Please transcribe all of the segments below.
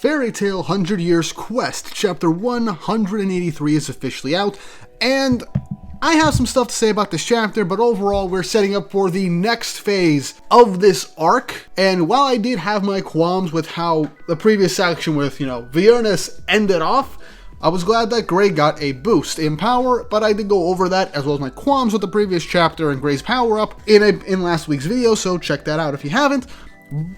Fairy Tail 100 Years Quest, Chapter 183 is officially out, and I have some stuff to say about this chapter, but overall we're setting up for the next phase of this arc, and while I did have my qualms with how the previous section with, Viernus ended off, I was glad that Gray got a boost in power, but I did go over that as well as my qualms with the previous chapter and Gray's power up in last week's video, so check that out if you haven't.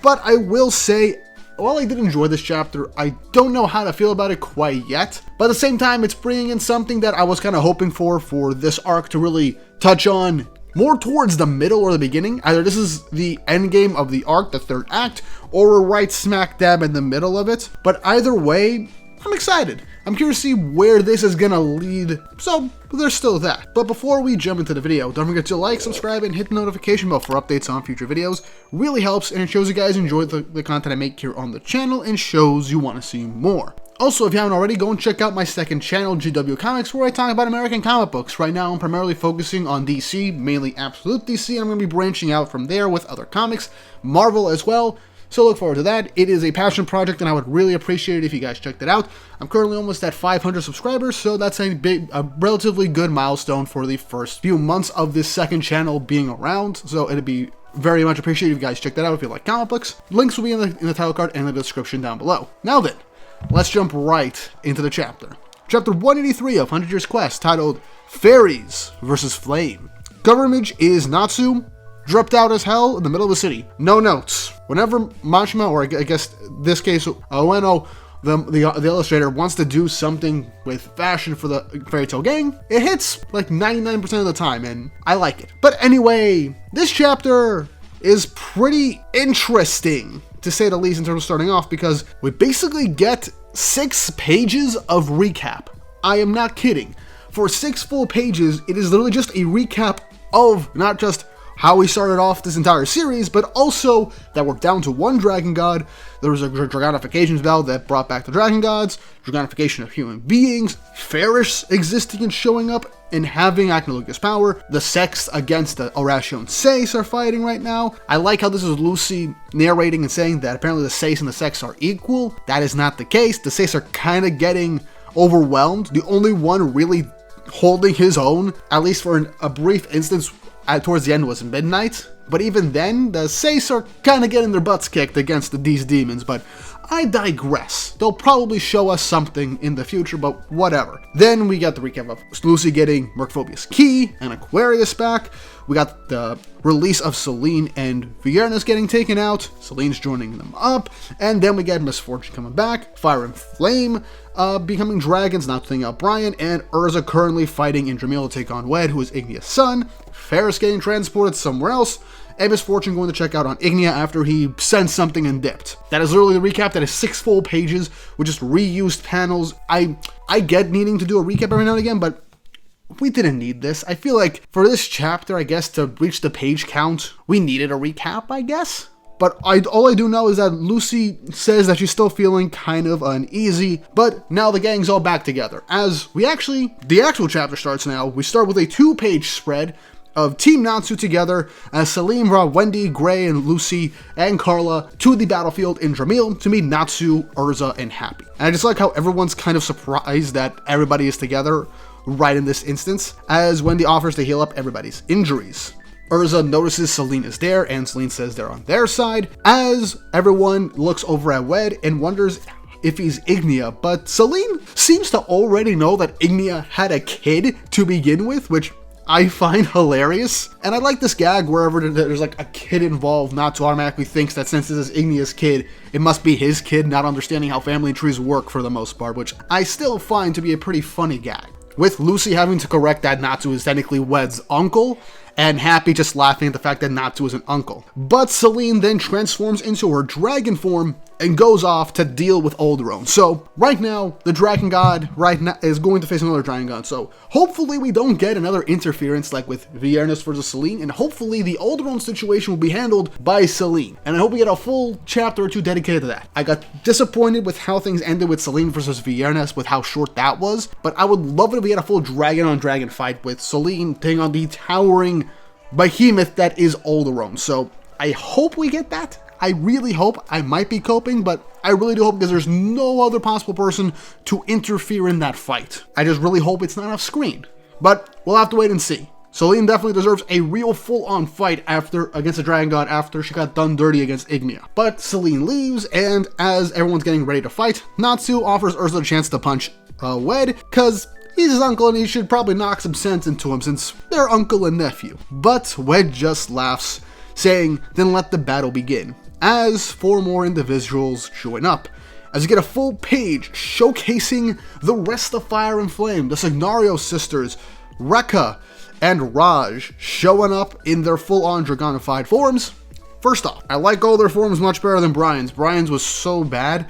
But I will say, while I did enjoy this chapter, I don't know how to feel about it quite yet. But at the same time, it's bringing in something that I was kind of hoping for this arc to really touch on more towards the middle or the beginning. Either this is the end game of the arc, the third act, or we're right smack dab in the middle of it. But either way, I'm excited. I'm curious to see where this is gonna lead, so there's still that. But before we jump into the video, don't forget to like, subscribe, and hit the notification bell for updates on future videos. Really helps, and it shows you guys enjoy the content I make here on the channel, and shows you want to see more. Also, if you haven't already, go and check out my second channel, GW Comics, where I talk about American comic books. Right now, I'm primarily focusing on DC, mainly Absolute DC, and I'm going to be branching out from there with other comics, Marvel as well. So look forward to that. It is a passion project, and I would really appreciate it if you guys checked it out. I'm currently almost at 500 subscribers, so that's a relatively good milestone for the first few months of this second channel being around. So it'd be very much appreciated if you guys check that out if you like comic books. Links will be in the title card and the description down below. Now then, let's jump right into the chapter. Chapter 183 of 100 Years Quest, titled Fairies vs. Flame. Cover image is NATSU, dropped out as hell in the middle of the city. No notes. Whenever Mashima, or I guess this case, Ueno, the illustrator, wants to do something with fashion for the Fairy Tail gang, it hits like 99% of the time, and I like it. But anyway, this chapter is pretty interesting, to say the least, in terms of starting off, because we basically get 6 pages of recap. I am not kidding. For 6 full pages, it is literally just a recap of not just how we started off this entire series, but also that we're down to 1 dragon god. There was a dragonification spell that brought back the dragon gods, dragonification of human beings, Ferris existing and showing up and having Acnologus power, the Sex against the Horatio and Seis are fighting right now. I like how this is Lucy narrating and saying that apparently the Seis and the Sex are equal. That is not the case. The Seis are kind of getting overwhelmed. The only one really holding his own, at least for a brief instance, towards the end, was Midnight, but even then, the Seis are kind of getting their butts kicked against these demons, but I digress. They'll probably show us something in the future, but whatever. Then we got the recap of Lucy getting Mercphobia's key and Aquarius back. We got the release of Celine and Viernus getting taken out, Celine's joining them up, and then we get Miss Fortune coming back, Fire and Flame becoming dragons, not taking out Brian, and Erza currently fighting Indramil to take on Wed, who is Ignia's son, Ferris getting transported somewhere else, and Miss Fortune going to check out on Ignia after he sent something and dipped. That is literally the recap. That is 6 full pages with just reused panels. I get needing to do a recap every now and again, but we didn't need this. I feel like for this chapter, I guess, to reach the page count, we needed a recap, I guess. But all I do know is that Lucy says that she's still feeling kind of uneasy, but now the gang's all back together. As the actual chapter starts now, we start with a 2-page spread of Team Natsu together as Selim brought Wendy, Gray, and Lucy, and Carla to the battlefield in Dramil to meet Natsu, Erza, and Happy. And I just like how everyone's kind of surprised that everybody is together right in this instance, as Wendy offers to heal up everybody's injuries. Erza notices Celine is there, and Celine says they're on their side, as everyone looks over at Wed and wonders if he's Ignia, but Celine seems to already know that Ignia had a kid to begin with, which I find hilarious. And I like this gag wherever there's like a kid involved, not to automatically thinks that since this is Ignia's kid, it must be his kid, not understanding how family trees work for the most part, which I still find to be a pretty funny gag. With Lucy having to correct that Natsu is technically Wed's uncle, and Happy just laughing at the fact that Natsu is an uncle. But Celine then transforms into her dragon form and goes off to deal with Alderaan. So right now, the Dragon God is going to face another Dragon God. So hopefully we don't get another interference like with Viernus versus Celine, and hopefully the Alderaan situation will be handled by Celine. And I hope we get a full chapter or 2 dedicated to that. I got disappointed with how things ended with Celine versus Viernus, with how short that was, but I would love it if we had a full dragon on dragon fight with Celine taking on the towering behemoth that is Alderaan. So I hope we get that. I really hope, I might be coping, but I really do hope because there's no other possible person to interfere in that fight. I just really hope it's not off screen. But we'll have to wait and see. Selene definitely deserves a real full-on fight against the Dragon God after she got done dirty against Ignia. But Selene leaves, and as everyone's getting ready to fight, Natsu offers Erza a chance to punch Wed, because he's his uncle and he should probably knock some sense into him since they're uncle and nephew. But Wed just laughs, saying, then let the battle begin, as 4 more individuals join up. As you get a full page showcasing the rest of Fire and Flame, the Signario sisters, Rekka, and Raj showing up in their full-on Dragonified forms. First off, I like all their forms much better than Brian's. Brian's was so bad.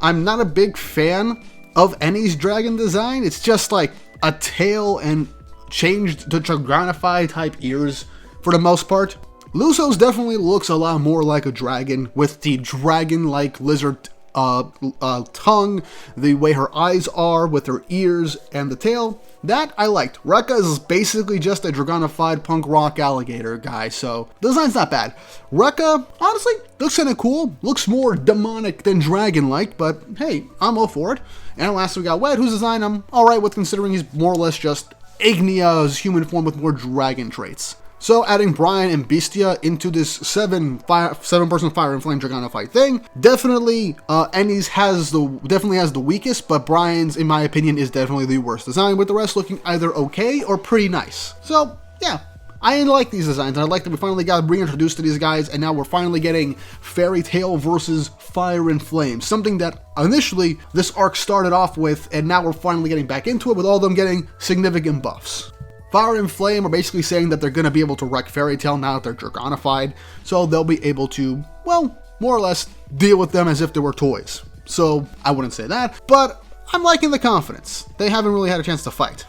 I'm not a big fan of Annie's dragon design. It's just like a tail and changed to Dragonified type ears for the most part. Luso's definitely looks a lot more like a dragon with the dragon-like lizard tongue, the way her eyes are with her ears and the tail. That I liked. Rekka is basically just a Dragonified punk rock alligator guy, so the design's not bad. Rekka, honestly, looks kinda cool. Looks more demonic than dragon-like, but hey, I'm all for it. And last we got Wed, whose design I'm alright with considering he's more or less just Ignia's human form with more dragon traits. So adding Brian and Bestia into this 7-person Fire and Flame Dragonified thing, definitely Annie's definitely has the weakest, but Brian's, in my opinion, is definitely the worst design, with the rest looking either okay or pretty nice. So yeah, I like these designs, and I like that we finally got reintroduced to these guys, and now we're finally getting Fairy Tail versus Fire and Flame, something that initially this arc started off with, and now we're finally getting back into it with all of them getting significant buffs. Fire and Flame are basically saying that they're going to be able to wreck Fairy Tail now that they're Dragonified, so they'll be able to, well, more or less deal with them as if they were toys. So I wouldn't say that, but I'm liking the confidence. They haven't really had a chance to fight.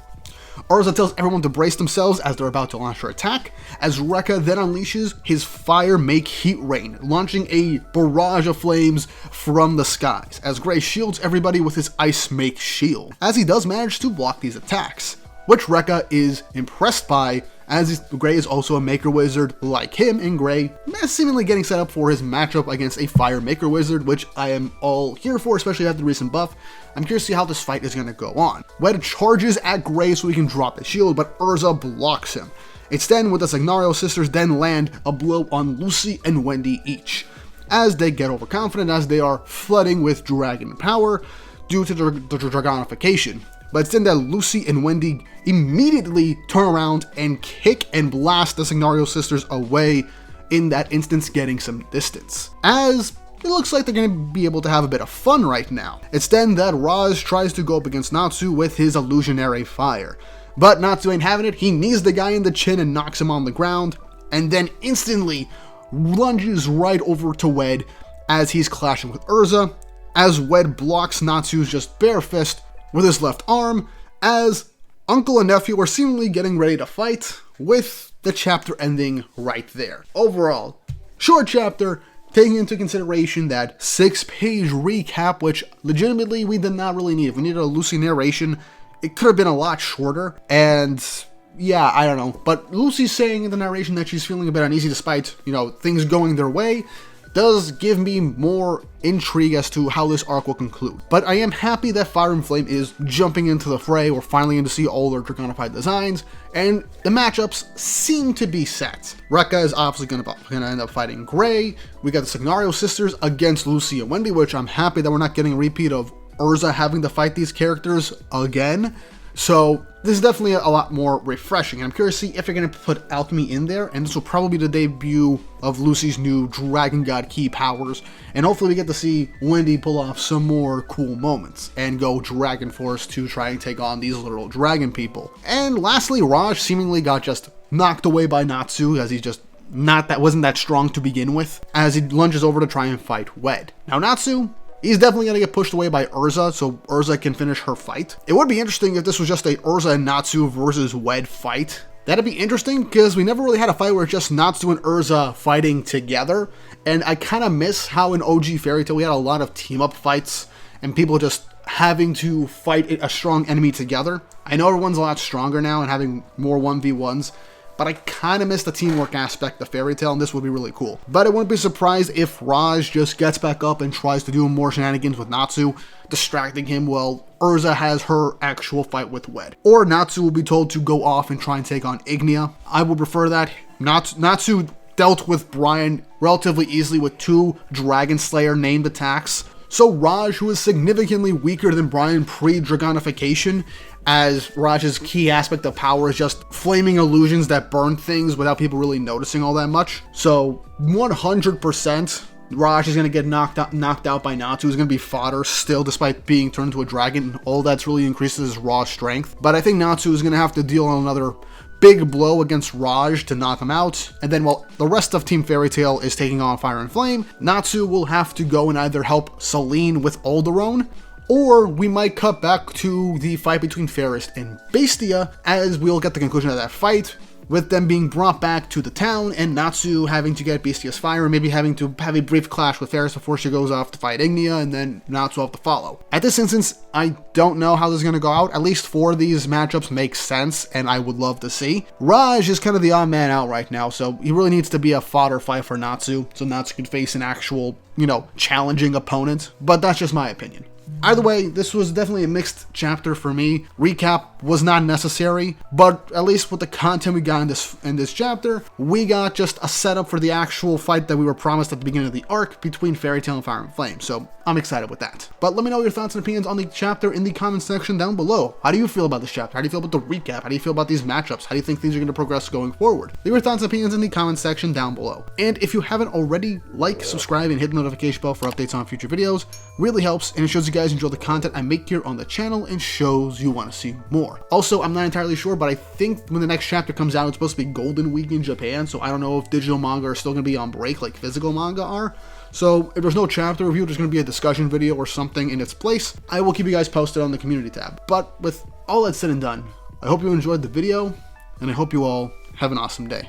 Erza tells everyone to brace themselves as they're about to launch her attack, as Rekka then unleashes his Fire Make Heat Rain, launching a barrage of flames from the skies, as Gray shields everybody with his Ice Make Shield, as he does manage to block these attacks, which Rekka is impressed by, as Gray is also a Maker Wizard like him, and Gray seemingly getting set up for his matchup against a Fire Maker Wizard, which I am all here for, especially after the recent buff. I'm curious to see how this fight is going to go on. Wed charges at Gray so he can drop the shield, but Erza blocks him. It's then with the Signario sisters then land a blow on Lucy and Wendy each, as they get overconfident as they are flooding with dragon power due to the Dragonification. But it's then that Lucy and Wendy immediately turn around and kick and blast the Signario sisters away, in that instance getting some distance, as it looks like they're going to be able to have a bit of fun right now. It's then that Raj tries to go up against Natsu with his illusionary fire, but Natsu ain't having it. He knees the guy in the chin and knocks him on the ground, and then instantly lunges right over to Wed as he's clashing with Erza, as Wed blocks Natsu's just bare fist with his left arm, as uncle and nephew are seemingly getting ready to fight, with the chapter ending right there. Overall, short chapter, taking into consideration that 6-page recap, which legitimately we did not really need. If we needed a Lucy narration, it could have been a lot shorter, and yeah, I don't know. But Lucy's saying in the narration that she's feeling a bit uneasy despite, things going their way, does give me more intrigue as to how this arc will conclude. But I am happy that Fire and Flame is jumping into the fray. We're finally going to see all their Dragonified designs, and the matchups seem to be set. Rekka is obviously going to end up fighting Gray. We got the Signario sisters against Lucy and Wendy, which I'm happy that we're not getting a repeat of Erza having to fight these characters again. So this is definitely a lot more refreshing. I'm curious to see if they're going to put Alchemy in there, and this will probably be the debut of Lucy's new Dragon God key powers, and hopefully we get to see Wendy pull off some more cool moments and go Dragon Force to try and take on these literal dragon people. And lastly, Raj seemingly got just knocked away by Natsu, as he's just wasn't that strong to begin with, as he lunges over to try and fight Wed. Now Natsu, he's definitely going to get pushed away by Erza, so Erza can finish her fight. It would be interesting if this was just a Erza and Natsu versus Wed fight. That'd be interesting, because we never really had a fight where it's just Natsu and Erza fighting together, and I kind of miss how in OG Fairy Tail we had a lot of team-up fights, and people just having to fight a strong enemy together. I know everyone's a lot stronger now and having more 1v1s, but I kind of miss the teamwork aspect of Fairy Tail, and this would be really cool. But I wouldn't be surprised if Raj just gets back up and tries to do more shenanigans with Natsu, distracting him while Erza has her actual fight with Wed. Or Natsu will be told to go off and try and take on Ignia. I would prefer that. Natsu dealt with Brian relatively easily with 2 Dragon Slayer named attacks. So Raj, who is significantly weaker than Brian pre-Dragonification, as Raj's key aspect of power is just flaming illusions that burn things without people really noticing all that much. So 100% Raj is going to get knocked out by Natsu. He's going to be fodder still, despite being turned into a dragon. All that's really increases his raw strength. But I think Natsu is going to have to deal another big blow against Raj to knock him out, and then while the rest of Team Fairy Tail is taking on Fire and Flame, Natsu will have to go and either help Celine with Alderone, or we might cut back to the fight between Fairest and Bastia, as we'll get the conclusion of that fight, with them being brought back to the town and Natsu having to get Bestia's fire and maybe having to have a brief clash with Fairest before she goes off to fight Ignia, and then Natsu will have to follow. At this instance, I don't know how this is going to go out. At least 4 of these matchups make sense, and I would love to see. Raj is kind of the odd man out right now, so he really needs to be a fodder fight for Natsu, so Natsu can face an actual, challenging opponent, but that's just my opinion. Either way, this was definitely a mixed chapter for me. Recap was not necessary, but at least with the content we got in this chapter, we got just a setup for the actual fight that we were promised at the beginning of the arc between Fairy Tail and Fire and Flame, so I'm excited with that. But let me know your thoughts and opinions on the chapter in the comment section down below. How do you feel about this chapter? How do you feel about the recap? How do you feel about these matchups? How do you think things are going to progress going forward? Leave your thoughts and opinions in the comment section down below. And if you haven't already, like, subscribe, and hit the notification bell for updates on future videos. Really helps, and it shows you guys enjoy the content I make here on the channel and shows you want to see more. Also, I'm not entirely sure, but I think when the next chapter comes out, it's supposed to be Golden Week in Japan, so I don't know if digital manga are still going to be on break like physical manga are. So if there's no chapter review, there's going to be a discussion video or something in its place. I will keep you guys posted on the community tab. But with all that said and done, I hope you enjoyed the video, and I hope you all have an awesome day.